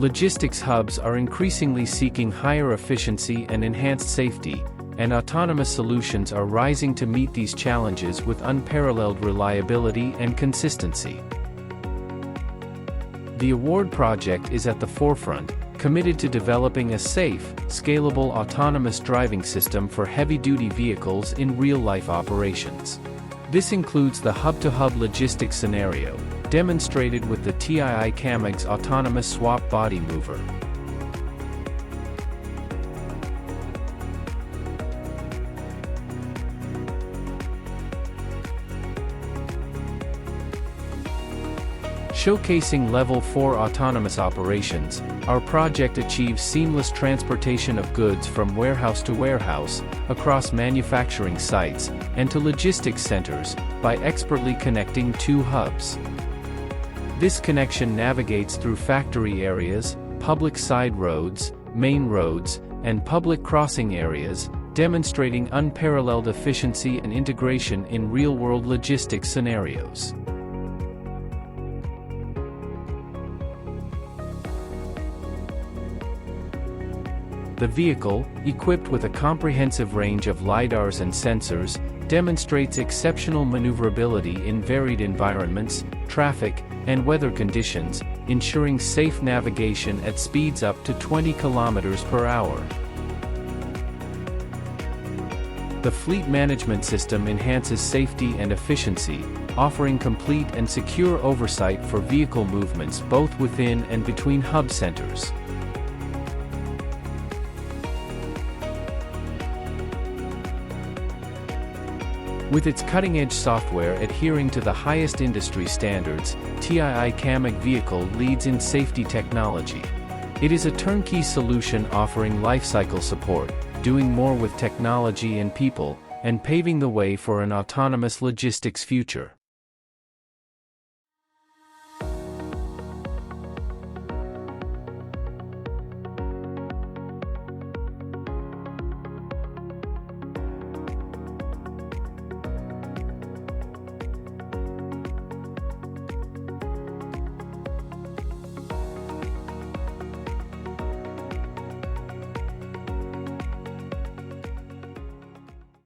Logistics hubs are increasingly seeking higher efficiency and enhanced safety, and autonomous solutions are rising to meet these challenges with unparalleled reliability and consistency. The AWARD project is at the forefront, committed to developing a safe, scalable autonomous driving system for heavy-duty vehicles in real-life operations. This includes the hub-to-hub logistics scenario, demonstrated with the TII KAMAG's autonomous swap body mover. Showcasing Level 4 autonomous operations, our project achieves seamless transportation of goods from warehouse to warehouse, across manufacturing sites, and to logistics centers, by expertly connecting two hubs. This connection navigates through factory areas, public side roads, main roads, and public crossing areas, demonstrating unparalleled efficiency and integration in real-world logistics scenarios. The vehicle, equipped with a comprehensive range of LiDARs and sensors, demonstrates exceptional maneuverability in varied environments, traffic, and weather conditions, ensuring safe navigation at speeds up to 20 km per hour. The fleet management system enhances safety and efficiency, offering complete and secure oversight for vehicle movements both within and between hub centers. With its cutting-edge software adhering to the highest industry standards, TII KAMAG vehicle leads in safety technology. It is a turnkey solution offering lifecycle support, doing more with technology and people, and paving the way for an autonomous logistics future.